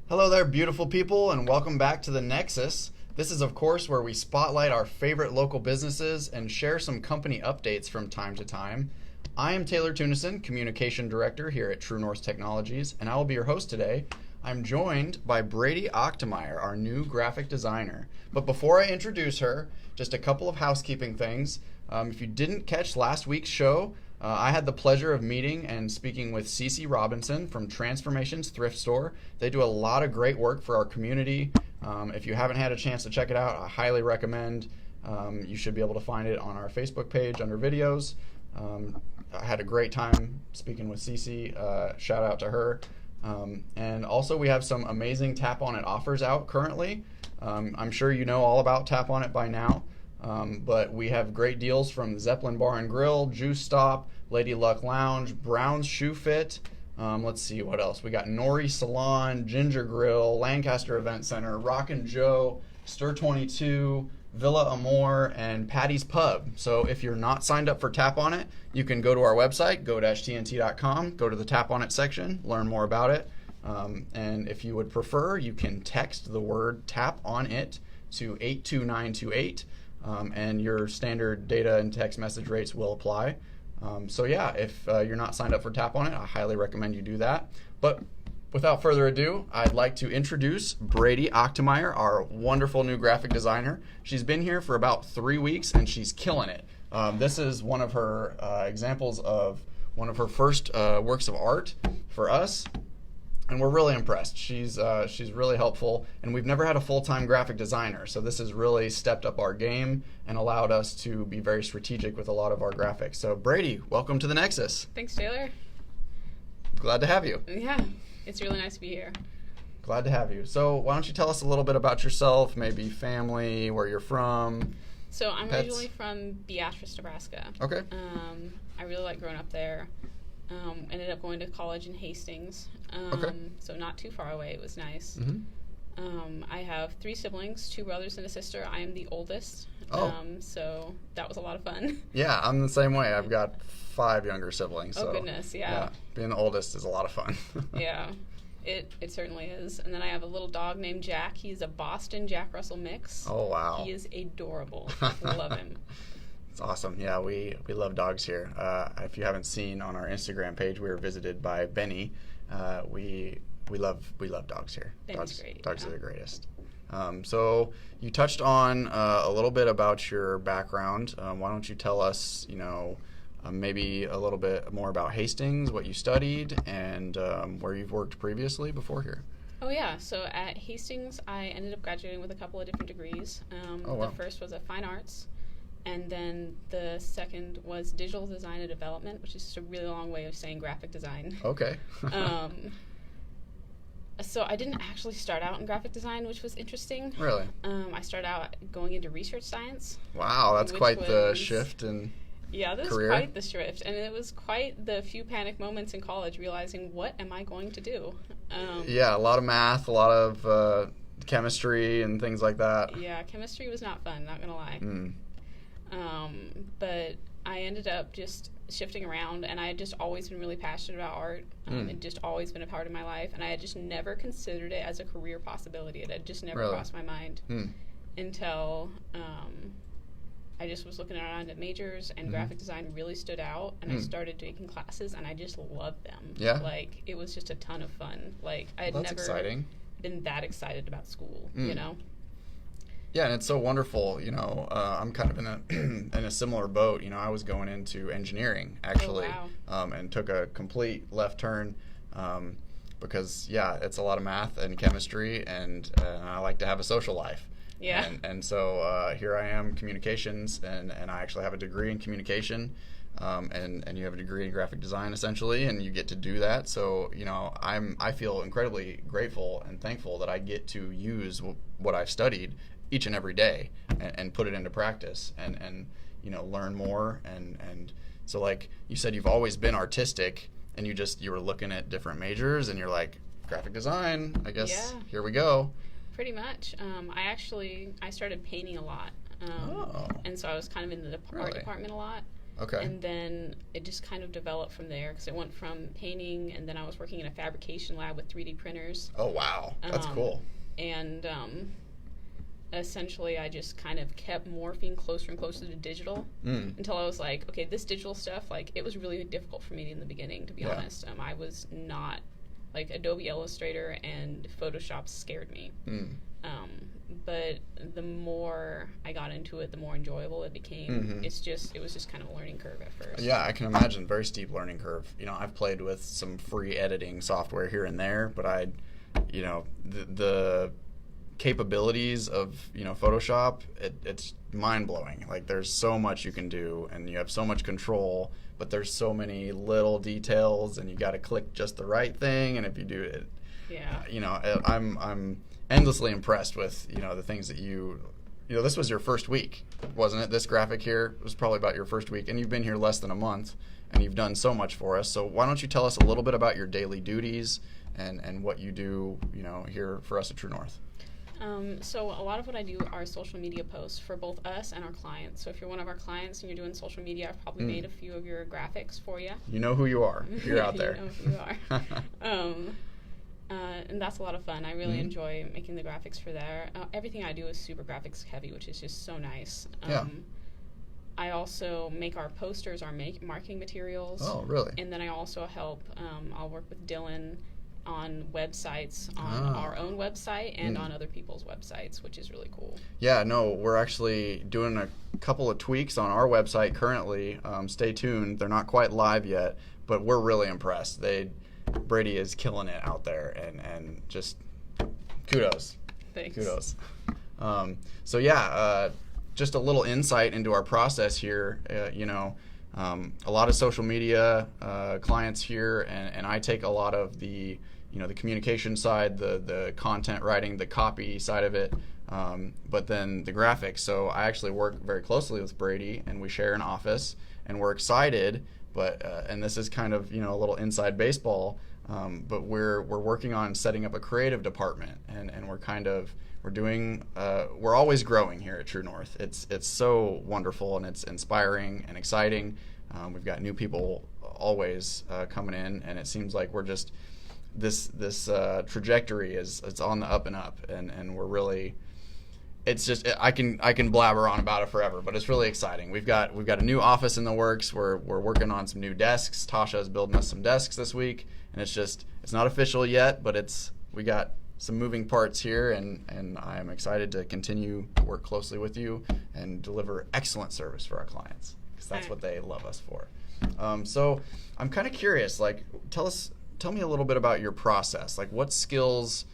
Hello there, beautiful people, and welcome back to the Nexus. This is, of course, where we spotlight our favorite local businesses and share some company updates from time to time. I am Taylor Tunison, Communication Director here at True North Technologies, and I will be your host today. I'm joined by Brady Ochtemeyer, our new graphic designer. But before I introduce her, just a couple of housekeeping things. If you didn't catch last week's show, I had the pleasure of meeting and speaking with Cece Robinson from Transformations Thrift Store. They do a lot of great work for our community. If you haven't had a chance to check it out, I highly recommend. You should be able to find it on our Facebook page under videos. I had a great time speaking with Cece. Shout out to her. And also we have some amazing Tap On It offers out currently. I'm sure you know all about Tap On It by now. But we have great deals from Zeppelin Bar and Grill, Juice Stop, Lady Luck Lounge, Brown's Shoe Fit. Let's see what else. We got Nori Salon, Ginger Grill, Lancaster Event Center, Rockin' Joe, Stir 22, Villa Amore, and Patty's Pub. So if you're not signed up for Tap On It, you can go to our website, go-tnt.com, go to the Tap On It section, learn more about it. And if you would prefer, you can text the word Tap On It to 82928. And your standard data and text message rates will apply. So yeah, if you're not signed up for Tap On It, I highly recommend you do that. But without further ado, I'd like to introduce Brady Ochtemeyer, our wonderful new graphic designer. She's been here for about 3 weeks and she's killing it. This is one of her examples of one of her first works of art for us. And we're really impressed. She's really helpful, and we've never had a full-time graphic designer, so this has really stepped up our game and allowed us to be very strategic with a lot of our graphics. So Brady, welcome to the Nexus. Thanks, Taylor. Glad to have you. Yeah, it's really nice to be here. Glad to have you. So why don't you tell us a little bit about yourself, maybe family, where you're from, So I'm pets? originally from Beatrice, Nebraska. Okay. I really like growing up there. Ended up going to college in Hastings, Okay. so not too far away. It was nice. Mm-hmm. I have 3 siblings, 2 brothers and a sister. I am the oldest, Oh. So that was a lot of fun. Yeah, I'm the same way. I've got 5 younger siblings. Oh, So, goodness, yeah. being the oldest is a lot of fun. Yeah, it certainly is. And then I have a little dog named Jack. He's a Boston Jack Russell mix. Oh, wow. He is adorable. Love him. It's awesome. Yeah, we love dogs here. If you haven't seen on our Instagram page, we were visited by Benny. We love dogs here. Benny's great, Dogs yeah. are the greatest. So you touched on a little bit about your background. Why don't you tell us, maybe a little bit more about Hastings, what you studied, and where you've worked previously before here? Oh, yeah. So at Hastings, I ended up graduating with a couple of different degrees. Oh, wow. The first was a fine arts, and then the second was digital design and development, which is just a really long way of saying graphic design. Okay. So I didn't actually start out in graphic design, which was interesting. Really? I started out going into research science. Wow, that's Which quite the was- shift in Yeah, this career. was quite the shift, and it was quite the few panic moments in college, realizing, what am I going to do? Yeah, a lot of math, a lot of chemistry and things like that. Yeah, chemistry was not fun, not gonna lie. Mm. But I ended up just shifting around, and I had just always been really passionate about art. It just always been a part of my life, and I had just never considered it as a career possibility. It had just never Really? crossed my mind Mm. until I just was looking around at majors, and graphic design really stood out, and I started taking classes, and I just loved them. Yeah? Like, it was just a ton of fun. Like, I had Well, that's never exciting. been that excited about school, Yeah, and it's so wonderful. I'm kind of in a in a similar boat. I was going into engineering actually, wow. and took a complete left turn because it's a lot of math and chemistry, and I like to have a social life. Yeah. And so here I am, communications, and I actually have a degree in communication. And you have a degree in graphic design essentially, and you get to do that. So I feel incredibly grateful and thankful that I get to use what I've studied each and every day and put it into practice and learn more. And so, like you said, you've always been artistic, and you were looking at different majors, and you're like, graphic design, I guess. Yeah. Here we go. Pretty much. I started painting a lot. And so I was kind of in the art Really? department a lot. Okay. And then it just kind of developed from there because it went from painting, and then I was working in a fabrication lab with 3D printers. Oh, wow. That's cool. And essentially I just kind of kept morphing closer and closer to digital until I was like, okay, this digital stuff, like, it was really difficult for me in the beginning, to be honest. I was not, like, Adobe Illustrator and Photoshop scared me. But the more I got into it, the more enjoyable it became. It was just kind of a learning curve at first. Yeah, I can imagine. Very steep learning curve. You know, I've played with some free editing software here and there, but the capabilities of, Photoshop, it's mind-blowing. Like, there's so much you can do, and you have so much control, but there's so many little details, and you got to click just the right thing, and if you do it, I'm endlessly impressed with, the things that this was your first week, wasn't it? This graphic here was probably about your first week, and you've been here less than a month, and you've done so much for us. So why don't you tell us a little bit about your daily duties and what you do, here for us at True North? So a lot of what I do are social media posts for both us and our clients. So if you're one of our clients and you're doing social media, I've probably made a few of your graphics for you. You know who you are. You're out there. You know who you are. And that's a lot of fun. I really enjoy making the graphics for there. Everything I do is super graphics heavy, which is just so nice. I also make our posters, our marketing materials. Oh, really? And then I also help, I'll work with Dylan on websites, on our own website and on other people's websites, which is really cool. Yeah, no, we're actually doing a couple of tweaks on our website currently. Stay tuned. They're not quite live yet, but we're really impressed. Brady is killing it out there, and just kudos. Thanks. Kudos. Just a little insight into our process here. A lot of social media clients here, and I take a lot of the the communication side, the content writing, the copy side of it, but then the graphics. So I actually work very closely with Brady, and we share an office, and we're excited. But and this is kind of a little inside baseball, but we're working on setting up a creative department, and we're always growing here at True North. It's so wonderful, and it's inspiring and exciting. We've got new people always coming in, and it seems like we're just this trajectory it's on the up and up, and we're really. It's just I can blabber on about it forever, but it's really exciting. We've got a new office in the works. We're working on some new desks. Tasha is building us some desks this week, and it's not official yet, but we got some moving parts here, and I am excited to continue to work closely with you and deliver excellent service for our clients, because that's what they love us for. So I'm kind of curious. Like, tell me a little bit about your process. Like, what skills?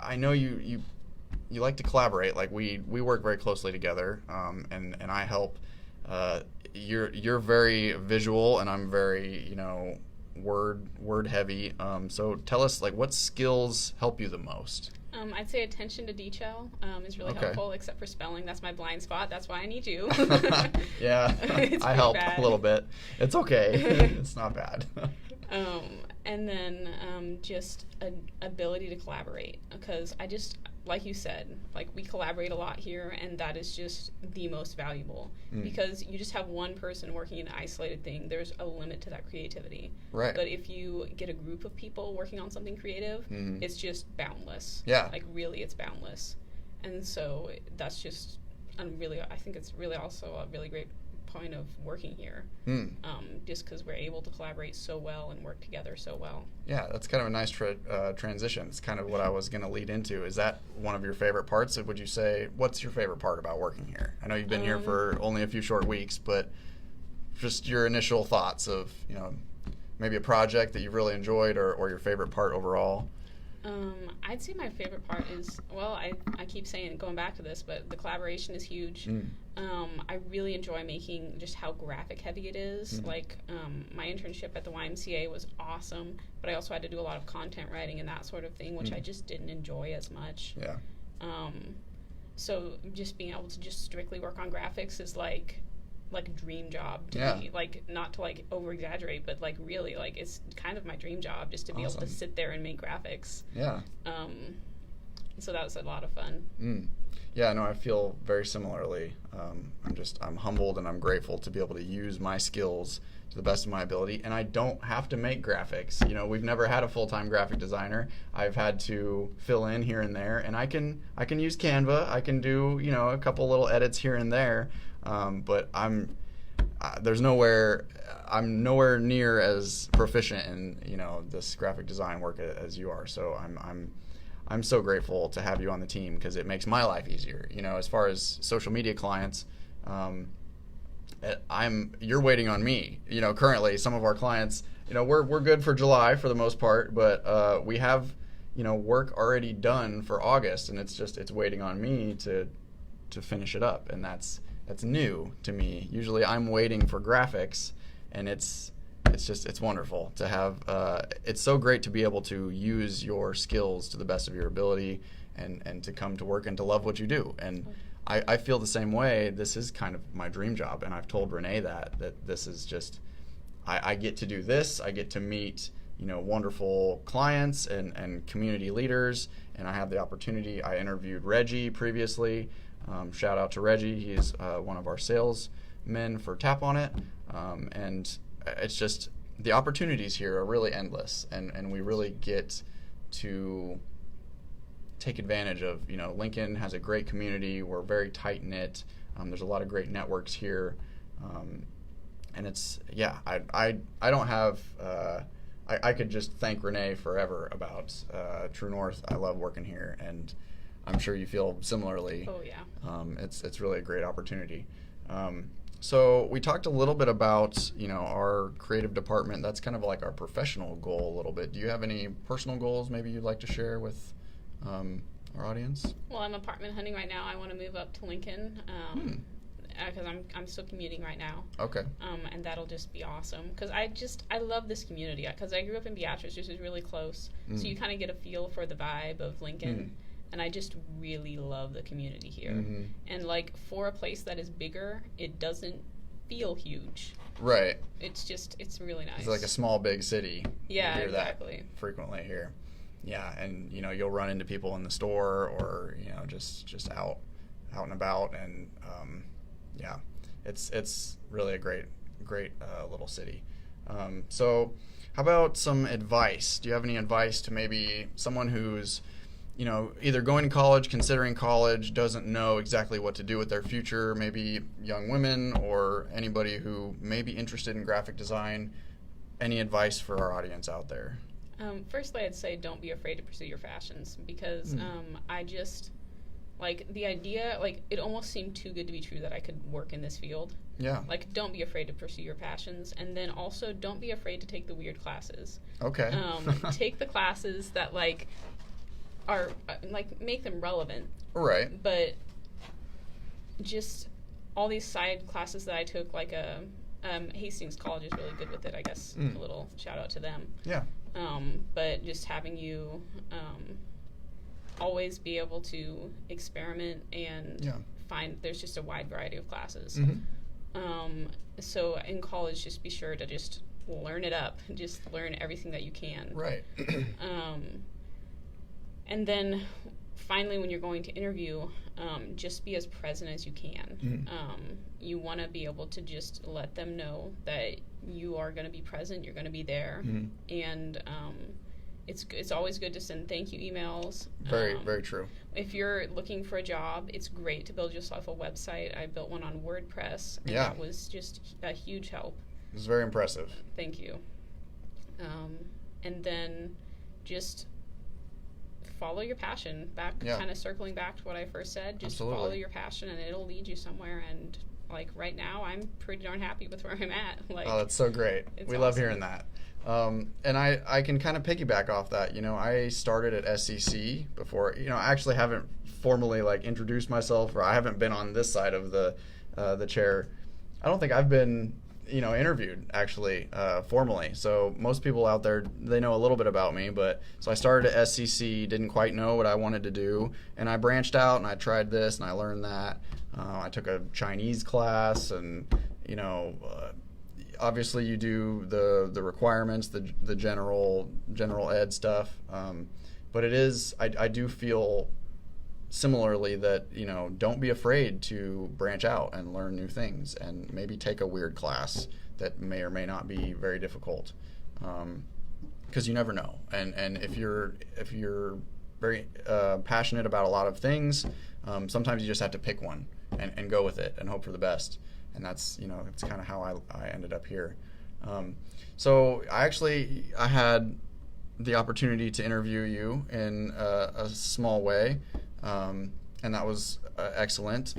I know you like to collaborate. Like, we work very closely together, and I help. You're very visual, and I'm very word heavy. So tell us, like, what skills help you the most? I'd say attention to detail is really helpful, except for spelling. That's my blind spot. That's why I need you. Yeah, I help a little bit. It's okay. It's not bad. And then just an ability to collaborate, because like you said, like, we collaborate a lot here, and that is just the most valuable, because you just have one person working in an isolated thing. There's a limit to that creativity. Right. But if you get a group of people working on something creative, it's just boundless. Yeah. Like, really, it's boundless. And so that's just, I think it's really also a really great point of working here, just because we're able to collaborate so well and work together so well. Yeah, that's kind of a nice transition. It's kind of what I was going to lead into. Is that one of your favorite parts? Would you say, what's your favorite part about working here? I know you've been here for only a few short weeks, but just your initial thoughts of, maybe a project that you've really enjoyed, or your favorite part overall. I'd say my favorite part is, I keep saying, going back to this, but the collaboration is huge. I really enjoy making just how graphic heavy it is. Like, my internship at the YMCA was awesome, but I also had to do a lot of content writing and that sort of thing, which I just didn't enjoy as much. Yeah. So just being able to just strictly work on graphics is like a dream job to me. Like, not to like over exaggerate, but like really, like, it's kind of my dream job, just to be able to sit there and make graphics. Yeah. So that was a lot of fun. Yeah, no, I feel very similarly. I'm humbled and I'm grateful to be able to use my skills to the best of my ability, and I don't have to make graphics. We've never had a full-time graphic designer. I've had to fill in here and there, and I can use Canva. I can do a couple little edits here and there, but I'm nowhere near as proficient in this graphic design work as you are. So I'm so grateful to have you on the team because it makes my life easier. As far as social media clients, you're waiting on me. Currently some of our clients, we're good for July for the most part, but we have work already done for August, and it's waiting on me to finish it up, and that's new to me. Usually I'm waiting for graphics, and it's wonderful to have. It's so great to be able to use your skills to the best of your ability, and to come to work and to love what you do. And I feel the same way. This is kind of my dream job, and I've told Renee that this is just, I get to do this. I get to meet wonderful clients and community leaders, and I have the opportunity. I interviewed Reggie previously. Shout out to Reggie. He's one of our salesmen for Tap On It, and it's just, the opportunities here are really endless, and we really get to take advantage of. Lincoln has a great community. We're very tight knit. There's a lot of great networks here, and it's, yeah. I don't have. I could just thank Renee forever about True North. I love working here, and I'm sure you feel similarly. Oh yeah. It's really a great opportunity. So we talked a little bit about our creative department. That's kind of like our professional goal a little bit. Do you have any personal goals maybe you'd like to share with our audience? Well, I'm apartment hunting right now. I want to move up to Lincoln because I'm still commuting right now. Okay. And that'll just be awesome because I love this community because I grew up in Beatrice, which is really close. So you kind of get a feel for the vibe of Lincoln. And I just really love the community here. And for a place that is bigger, it doesn't feel huge. Right. It's really nice. It's like a small big city. Yeah, you hear exactly. That frequently here. Yeah, and you'll run into people in the store or just out and about, and yeah, it's really a great little city. So how about some advice? Do you have any advice to maybe someone who's either going to college, considering college, doesn't know exactly what to do with their future, maybe young women or anybody who may be interested in graphic design? Any advice for our audience out there? Firstly, I'd say don't be afraid to pursue your passions because I just, the idea, it almost seemed too good to be true that I could work in this field. Yeah. Don't be afraid to pursue your passions, and then also don't be afraid to take the weird classes. Okay. Take the classes that, are make them relevant, right? But just all these side classes that I took, Hastings College is really good with it. I guess a little shout out to them. Yeah. But just having you always be able to experiment and find, there's just a wide variety of classes. So in college, just be sure to just learn it up. Just learn everything that you can. Right. And then finally, when you're going to interview, just be as present as you can. You want to be able to just let them know that you are going to be present, you're going to be there, and it's always good to send thank you emails. Very true. If you're looking for a job, it's great to build yourself a website. I built one on WordPress, and that was just a huge help. It was very impressive. Thank you. And then just follow your passion. Kind of circling back to what I first said, just follow your passion and it'll lead you somewhere. And right now, I'm pretty darn happy with where I'm at. Oh, that's so great. We awesome. Love hearing that. And I can kind of piggyback off that. I started at SCC before. I actually haven't formally introduced myself, or I haven't been on this side of the chair. I don't think I've been interviewed actually formally. So most people out there, they know a little bit about me, but so I started at SCC, didn't quite know what I wanted to do, and I branched out and I tried this and I learned that. I took a Chinese class, and obviously you do the requirements, the general ed stuff, but it is I do feel similarly that, don't be afraid to branch out and learn new things and maybe take a weird class that may or may not be very difficult, because you never know. And if you're very passionate about a lot of things, sometimes you just have to pick one and go with it and hope for the best. And that's kind of how I ended up here. So I had the opportunity to interview you in a small way, and that was excellent.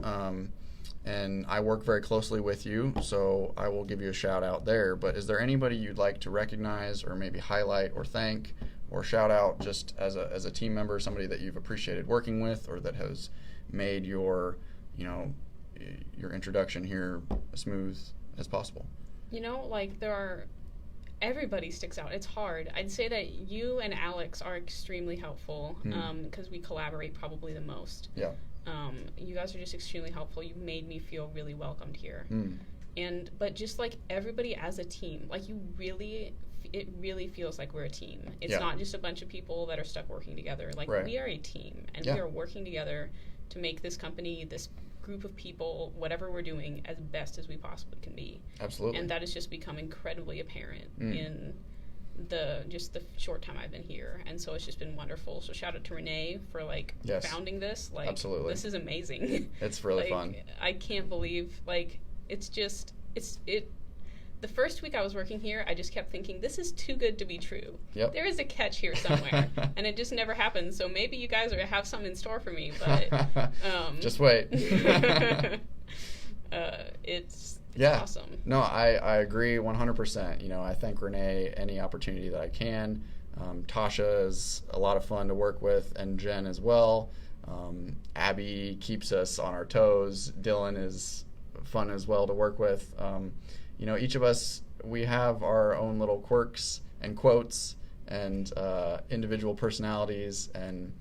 And I work very closely with you, so I will give you a shout out there. But is there anybody you'd like to recognize or maybe highlight or thank or shout out just as a team member, somebody that you've appreciated working with or that has made your introduction here as smooth as possible? Everybody sticks out. It's hard. I'd say that you and Alex are extremely helpful because we collaborate probably the most. Yeah. You guys are just extremely helpful. You've made me feel really welcomed here. But just like everybody as a team, it really feels like we're a team. It's not just a bunch of people that are stuck working together. Right. We are a team, and we are working together to make this company, this group of people, whatever we're doing, as best as we possibly can be. Absolutely. And that has just become incredibly apparent in the short time I've been here. And so it's just been wonderful. So shout out to Renee for founding this. Absolutely. This is amazing. It's really fun. I can't believe the first week I was working here, I just kept thinking, this is too good to be true. Yep. There is a catch here somewhere. And it just never happened. So maybe you guys have something in store for me. But just wait. It's yeah. awesome. No, I agree 100%. I thank Renee any opportunity that I can. Tasha is a lot of fun to work with, and Jen as well. Abby keeps us on our toes. Dylan is fun as well to work with. Each of us, we have our own little quirks and quotes and individual personalities, and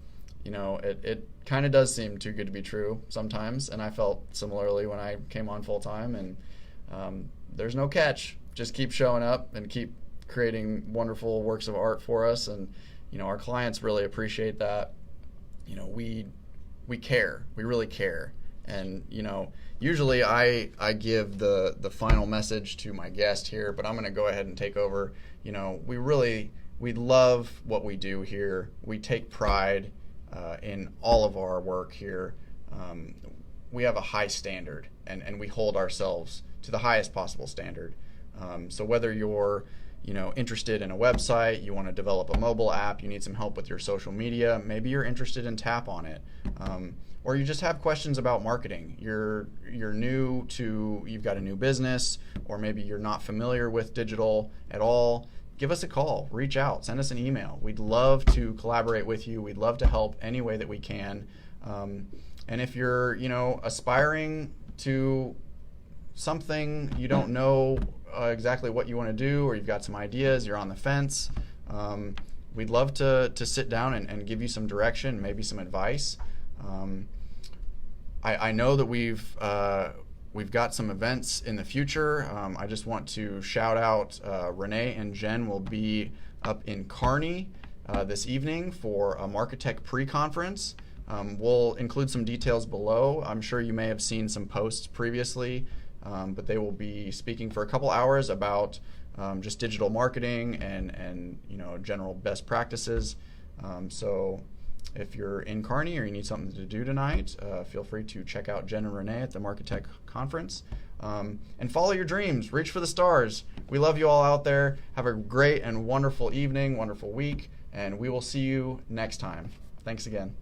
it kind of does seem too good to be true sometimes. And I felt similarly when I came on full time. And there's no catch. Just keep showing up and keep creating wonderful works of art for us. And our clients really appreciate that. We care. We really care. And usually I give the final message to my guest here, but I'm going to go ahead and take over. We love what we do here. We take pride in all of our work here. We have a high standard, and we hold ourselves to the highest possible standard. So whether you're interested in a website, you want to develop a mobile app, you need some help with your social media, maybe you're interested in Tap on It, or you just have questions about marketing. You're new to, you've got a new business, or maybe you're not familiar with digital at all. Give us a call, reach out, send us an email. We'd love to collaborate with you. We'd love to help any way that we can. And if you're, aspiring to something, you don't know exactly what you want to do, or you've got some ideas, you're on the fence, we'd love to sit down and give you some direction, maybe some advice. I know that we've got some events in the future. I just want to shout out Renee and Jen will be up in Kearney this evening for a Marketech pre-conference. We'll include some details below. I'm sure you may have seen some posts previously, but they will be speaking for a couple hours about just digital marketing and general best practices. So if you're in Kearney or you need something to do tonight, feel free to check out Jen and Renee at the Marketech conference. And follow your dreams. Reach for the stars. We love you all out there. Have a great and wonderful evening, wonderful week, and we will see you next time. Thanks again.